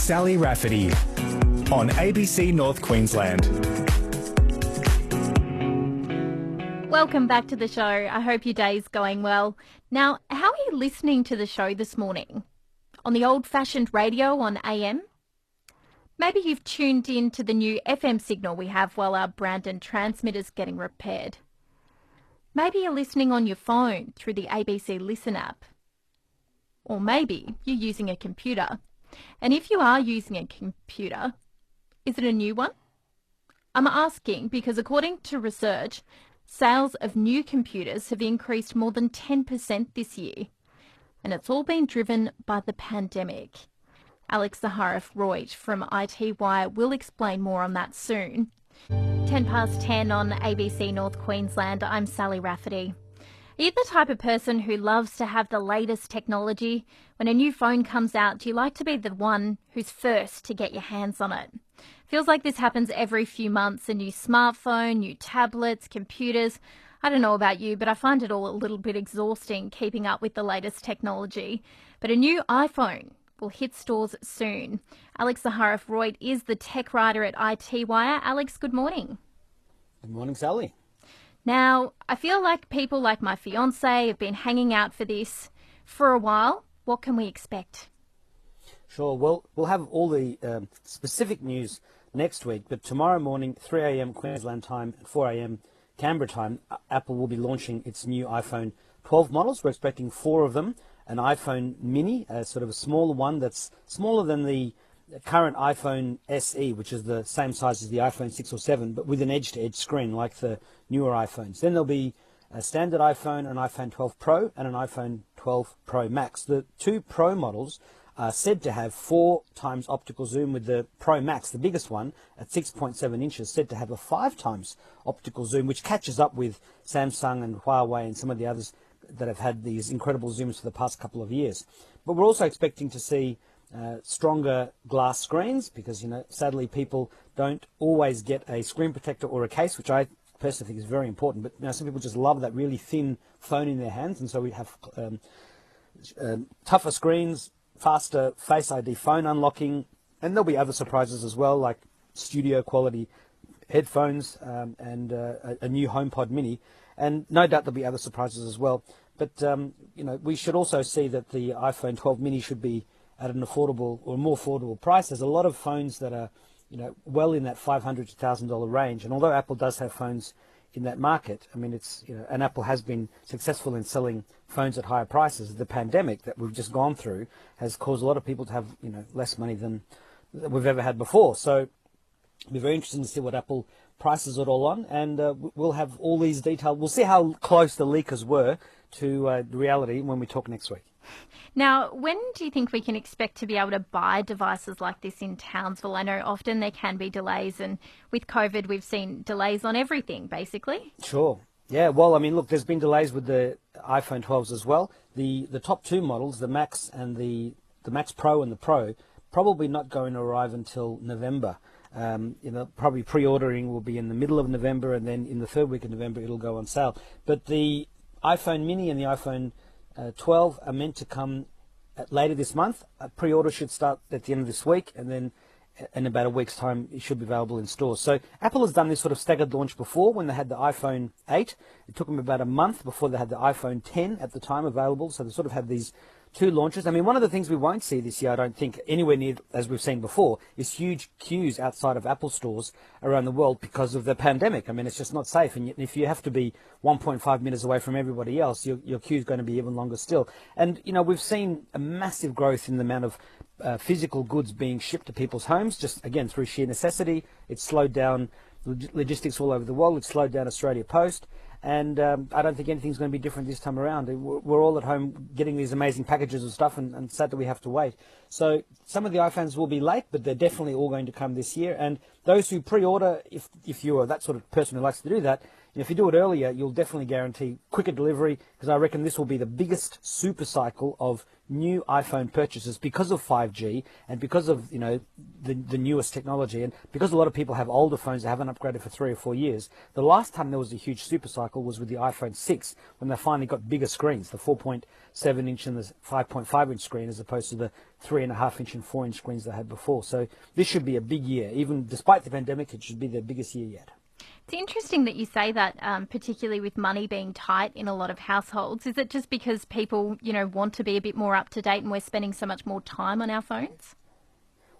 Sally Rafferty on ABC North Queensland. Welcome back to the show. I hope your day's going well. Now, how are you listening to the show this morning? On the old-fashioned radio on AM? Maybe you've tuned in to the new FM signal we have while our Brandon transmitter's getting repaired. Maybe you're listening on your phone through the ABC Listen app. Or maybe you're using a computer. And if you are using a computer, is it a new one? I'm asking because according to research, sales of new computers have increased more than 10% this year. And it's all been driven by the pandemic. Alex Zaharov-Roy from IT Wire will explain more on that soon. 10 past 10 on ABC North Queensland. I'm Sally Rafferty. Are you the type of person who loves to have the latest technology? When a new phone comes out, do you like to be the one who's first to get your hands on it? Feels like this happens every few months. A new smartphone, new tablets, computers. I don't know about you, but I find it all a little bit exhausting keeping up with the latest technology. But a new iPhone will hit stores soon. Alex Zaharov-Roy is the tech writer at IT Wire. Alex, good morning. Good morning, Sally. Now, I feel like people like my fiancé have been hanging out for this for a while. What can we expect? Sure. Well, we'll have all the specific news next week, but tomorrow morning, 3 a.m. Queensland time and 4 a.m. Canberra time, Apple will be launching its new iPhone 12 models. We're expecting 4 of them. An iPhone mini, sort of a smaller one that's smaller than the current iPhone SE, which is the same size as the iPhone 6 or 7, but with an edge-to-edge screen like the newer iPhones. Then there'll be a standard iPhone, an iPhone 12 Pro, and an iPhone 12 Pro Max. The 2 Pro models are said to have 4 times optical zoom, with the Pro Max, the biggest one, at 6.7 inches, said to have a 5 times optical zoom, which catches up with Samsung and Huawei and some of the others that have had these incredible zooms for the past couple of years. But we're also expecting to see stronger glass screens because, sadly people don't always get a screen protector or a case, which I personally think is very important. But some people just love that really thin phone in their hands, and so we have tougher screens, faster Face ID phone unlocking, and there'll be other surprises as well, like studio quality headphones and a new HomePod Mini. And no doubt there'll be other surprises as well. But, we should also see that the iPhone 12 mini should be at an affordable or more affordable price. There's a lot of phones that are, well in that $500 to $1,000 range. And although Apple does have phones in that market, I mean, it's, and Apple has been successful in selling phones at higher prices. The pandemic that we've just gone through has caused a lot of people to have, less money than we've ever had before. So it'll be very interesting to see what Apple prices it all on, and we'll have all these details. We'll see how close the leakers were to reality when we talk next week. Now, when do you think we can expect to be able to buy devices like this in Townsville? I know often there can be delays, and with COVID we've seen delays on everything, basically. Sure. Yeah, well, I mean, look, there's been delays with the iPhone 12s as well. The top 2 models, the Max and the Max Pro and the Pro, probably not going to arrive until November. Probably pre-ordering will be in the middle of November, and then in the 3rd week of November it'll go on sale. But the iPhone mini and the iPhone 12 are meant to come later this month. Pre-order should start at the end of this week, and then in about a week's time it should be available in stores. So Apple has done this sort of staggered launch before when they had the iPhone 8. It took them about a month before they had the iPhone 10 at the time available. So they sort of had these 2 launches. I mean, one of the things we won't see this year, I don't think, anywhere near, as we've seen before, is huge queues outside of Apple stores around the world because of the pandemic. I mean, it's just not safe. And if you have to be 1.5 meters away from everybody else, your queue is going to be even longer still. And, we've seen a massive growth in the amount of physical goods being shipped to people's homes, just, again, through sheer necessity. It's slowed down logistics all over the world. It's slowed down Australia Post. And I don't think anything's going to be different this time around. We're all at home getting these amazing packages of stuff, and sadly we have to wait. So some of the iPhones will be late, but they're definitely all going to come this year. And those who pre-order, if you are that sort of person who likes to do that, And if you do it earlier, you'll definitely guarantee quicker delivery, because I reckon this will be the biggest super cycle of new iPhone purchases because of 5G and because of, you know, the newest technology, and because a lot of people have older phones that haven't upgraded for 3 or 4 years. The last time there was a huge super cycle was with the iPhone 6, when they finally got bigger screens, the 4.7 inch and the 5.5 inch screen, as opposed to the 3.5 inch and 4 inch screens they had before. So this should be a big year. Even despite the pandemic, it should be their biggest year yet. It's interesting that you say that, particularly with money being tight in a lot of households. Is it just because people, you know, want to be a bit more up to date and we're spending so much more time on our phones?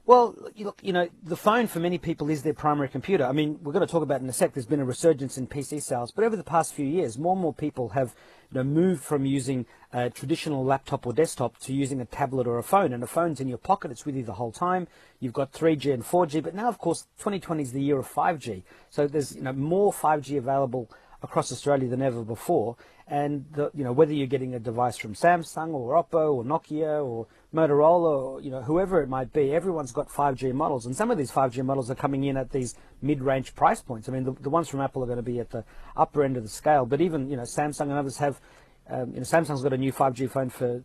Well, look, you know, the phone for many people is their primary computer. I mean, we're going to talk about in a sec, there's been a resurgence in PC sales, but over the past few years, more and more people have, you know, moved from using a traditional laptop or desktop to using a tablet or a phone. And a phone's in your pocket, it's with you the whole time. You've got 3G and 4G, but now, of course, 2020 is the year of 5G. So there's, you know, more 5G available across Australia than ever before. And you know, whether you're getting a device from Samsung or Oppo or Nokia or Motorola or, you know, whoever it might be, everyone's got 5G models, and some of these 5G models are coming in at these mid-range price points. I mean, the ones from Apple are going to be at the upper end of the scale, but even, you know, Samsung and others have, you know, Samsung's got a new 5G phone for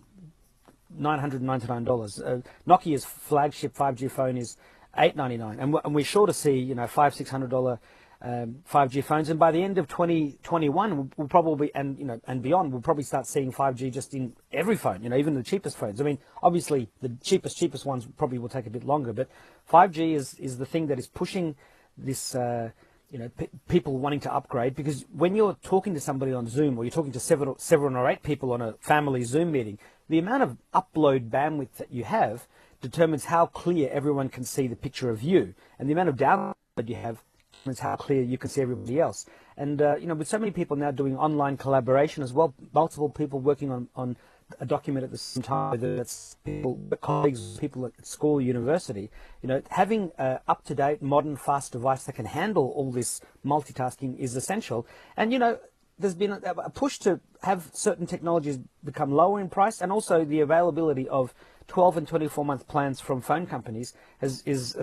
$999. Nokia's flagship 5G phone is $899, and we're sure to see, you know, $500-600 5G phones, and by the end of 2021, we'll probably, and you know, and beyond, we'll probably start seeing 5G just in every phone. You know, even the cheapest phones. I mean, obviously, the cheapest ones probably will take a bit longer, but 5G is the thing that is pushing this. You know, people wanting to upgrade, because when you're talking to somebody on Zoom, or you're talking to seven or eight people on a family Zoom meeting, the amount of upload bandwidth that you have determines how clear everyone can see the picture of you, and the amount of download you have determines how clear you can see everybody else. And you know, with so many people now doing online collaboration as well, multiple people working on a document at the same time, whether that's people, colleagues, people at school, university, you know, having an up-to-date, modern, fast device that can handle all this multitasking is essential. And, you know, there's been a push to have certain technologies become lower in price, and also the availability of 12 and 24-month plans from phone companies is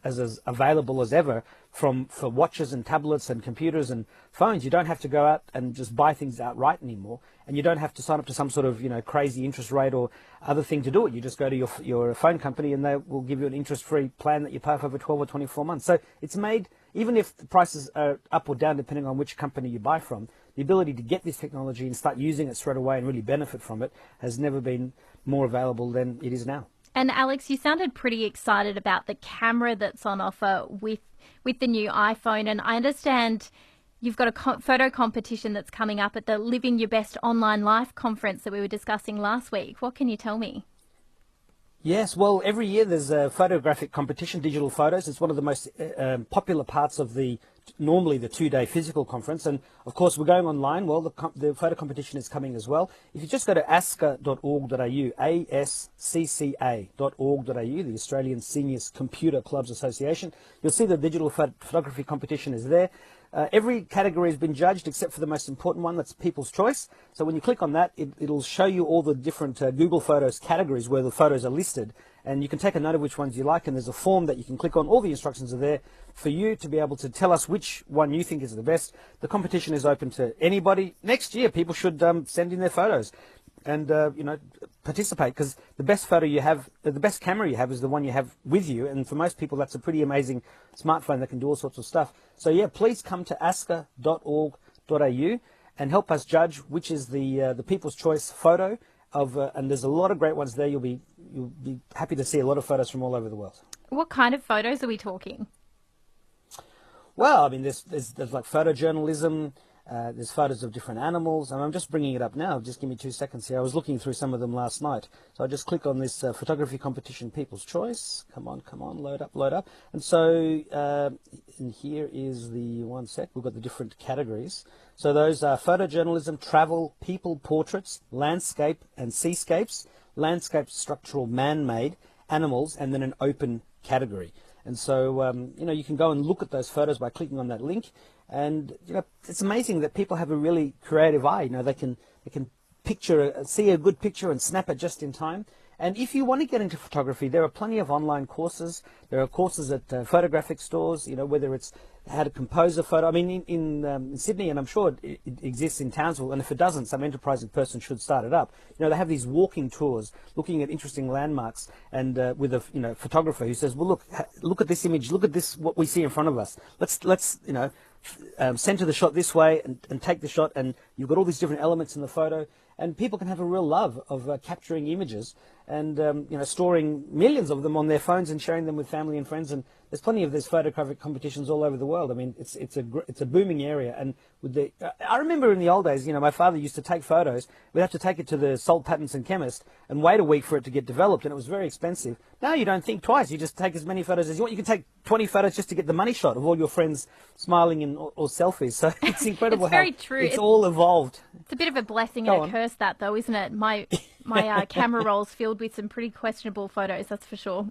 as available as ever for watches and tablets and computers and phones. You don't have to go out and just buy things outright anymore, and you don't have to sign up to some sort of, you know, crazy interest rate or other thing to do it. You just go to your phone company and they will give you an interest-free plan that you pay for 12 or 24 months. So it's made, even if the prices are up or down depending on which company you buy from, the ability to get this technology and start using it straight away and really benefit from it has never been more available than it is now. And Alex, you sounded pretty excited about the camera that's on offer with the new iPhone. And I understand you've got a photo competition that's coming up at the Living Your Best Online Life conference that we were discussing last week. What can you tell me? Yes, well, every year there's a photographic competition, digital photos. It's one of the most popular parts of normally the 2-day physical conference. And of course, we're going online. Well, the photo competition is coming as well. If you just go to ascca.org.au, ascca.org.au, the Australian Seniors Computer Clubs Association, you'll see the digital photography competition is there. Every category has been judged except for the most important one, that's People's Choice. So when you click on that, it'll show you all the different Google Photos categories where the photos are listed, and you can take a note of which ones you like, and there's a form that you can click on. All the instructions are there for you to be able to tell us which one you think is the best. The competition is open to anybody. Next year, people should send in their photos and you know, participate, because the best photo you have, the best camera you have is the one you have with you, and for most people that's a pretty amazing smartphone that can do all sorts of stuff. So yeah, please come to ascca.org.au and help us judge which is the People's Choice photo of, and there's a lot of great ones there. You'll be happy to see a lot of photos from all over the world. What kind of photos are we talking? Well, I mean, there's like photojournalism. There's photos of different animals, and I'm just bringing it up now. Just give me 2 seconds here. I was looking through some of them last night. So I just click on this photography competition, People's Choice. Come on, load up. And so and here is the, one sec, we've got the different categories. So those are photojournalism, travel, people portraits, landscape and seascapes, landscape, structural, man-made, animals, and then an open category. And so, you know, you can go and look at those photos by clicking on that link. And, you know, it's amazing that people have a really creative eye. You know, they can see a good picture and snap it just in time. And if you want to get into photography, there are plenty of online courses. There are courses at photographic stores, whether it's how to compose a photo. I mean, in Sydney, and I'm sure it exists in Townsville, and if it doesn't, some enterprising person should start it up. They have these walking tours looking at interesting landmarks, and with a photographer who says, well, look at this image, look at this, what we see in front of us. Let's center the shot this way and take the shot, and you've got all these different elements in the photo, and people can have a real love of capturing images and storing millions of them on their phones and sharing them with family and friends. And there's plenty of these photographic competitions all over the world. I mean, it's a booming area. And I remember in the old days, my father used to take photos. We'd have to take it to the salt patents and chemist and wait a week for it to get developed, and it was very expensive. Now you don't think twice. You just take as many photos as you want. You can take 20 photos just to get the money shot of all your friends smiling or selfies. So it's incredible it's very true. It's all evolved. It's a bit of a blessing and a curse, that though, isn't it? My camera roll's filled with some pretty questionable photos, that's for sure.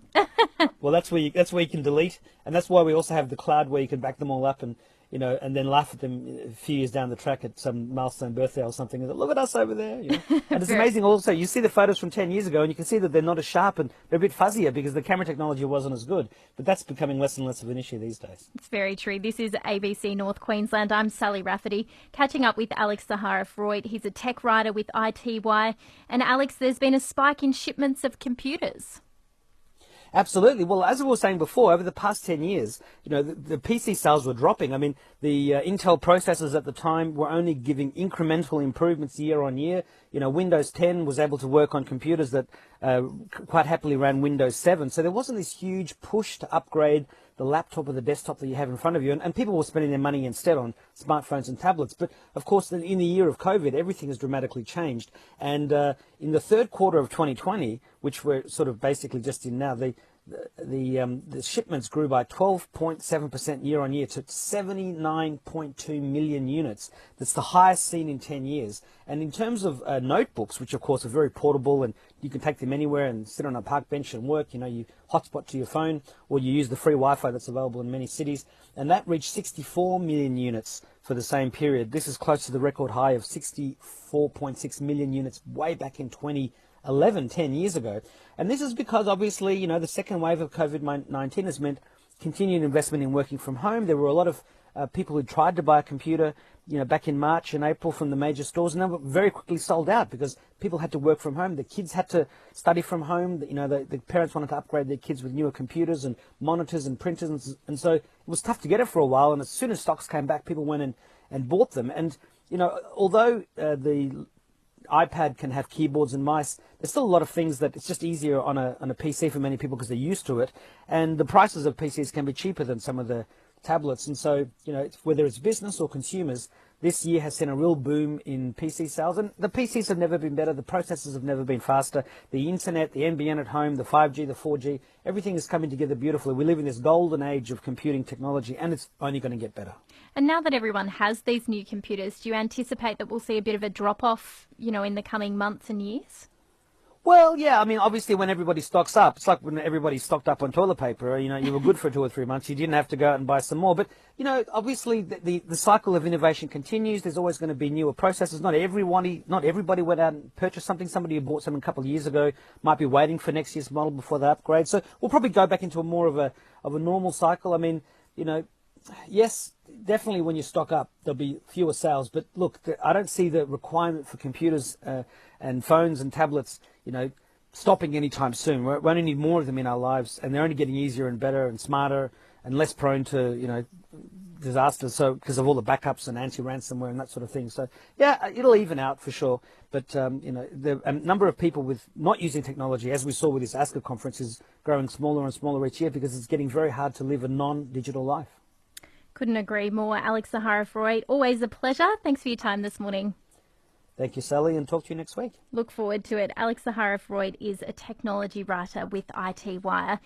Well, that's where you can delete, and that's why we also have the cloud where you can back them all up and and then laugh at them a few years down the track at some milestone birthday or something. And look at us over there. And it's amazing also, you see the photos from 10 years ago and you can see that they're not as sharp and they're a bit fuzzier because the camera technology wasn't as good. But that's becoming less and less of an issue these days. It's very true. This is ABC North Queensland. I'm Sally Rafferty, catching up with Alex Sahara-Freud. He's a tech writer with ITY. And Alex, there's been a spike in shipments of computers. Absolutely. Well, as we were saying before, over the past 10 years, the PC sales were dropping. I mean, the Intel processors at the time were only giving incremental improvements year on year. Windows 10 was able to work on computers that quite happily ran Windows 7. So there wasn't this huge push to upgrade the laptop or the desktop that you have in front of you. And people were spending their money instead on smartphones and tablets. But, of course, in the year of COVID, everything has dramatically changed. And in the third quarter of 2020, which we're sort of basically just in now, the shipments grew by 12.7% year on year to 79.2 million units. That's the highest seen in 10 years. And in terms of notebooks, which of course are very portable and you can take them anywhere and sit on a park bench and work, you hotspot to your phone or you use the free Wi-Fi that's available in many cities. And that reached 64 million units for the same period. This is close to the record high of 64.6 million units way back in 2011, 10 years ago. And this is because obviously, the second wave of COVID-19 has meant continued investment in working from home. There were a lot of people who tried to buy a computer, back in March and April from the major stores, and they were very quickly sold out because people had to work from home. The kids had to study from home. The parents wanted to upgrade their kids with newer computers and monitors and printers, and so it was tough to get it for a while. And as soon as stocks came back, people went and bought them. And although the iPad can have keyboards and mice, there's still a lot of things that it's just easier on a PC for many people because they're used to it, and the prices of PCs can be cheaper than some of the tablets. And so whether it's business or consumers, this year has seen a real boom in PC sales, and the PCs have never been better, the processors have never been faster, the internet, the NBN at home, the 5G, the 4G, everything is coming together beautifully. We live in this golden age of computing technology, and it's only going to get better. And now that everyone has these new computers, do you anticipate that we'll see a bit of a drop-off, in the coming months and years? Well, yeah, I mean, obviously when everybody stocks up, it's like when everybody stocked up on toilet paper, you were good for 2 or 3 months, you didn't have to go out and buy some more. But, obviously the cycle of innovation continues. There's always going to be newer processes. Not everybody went out and purchased something. Somebody who bought something a couple of years ago might be waiting for next year's model before they upgrade. So we'll probably go back into more of a normal cycle. I mean, yes, definitely when you stock up, there'll be fewer sales. But look, I don't see the requirement for computers and phones and tablets, stopping anytime soon. We only need more of them in our lives, and they're only getting easier and better and smarter and less prone to, disasters. So because of all the backups and anti-ransomware and that sort of thing. So yeah, it'll even out for sure. But the number of people with not using technology, as we saw with this ASCA conference, is growing smaller and smaller each year because it's getting very hard to live a non-digital life. Couldn't agree more. Alex Sahara-Freud, always a pleasure. Thanks for your time this morning. Thank you, Sally, and talk to you next week. Look forward to it. Alex Sahara-Freud is a technology writer with ITY.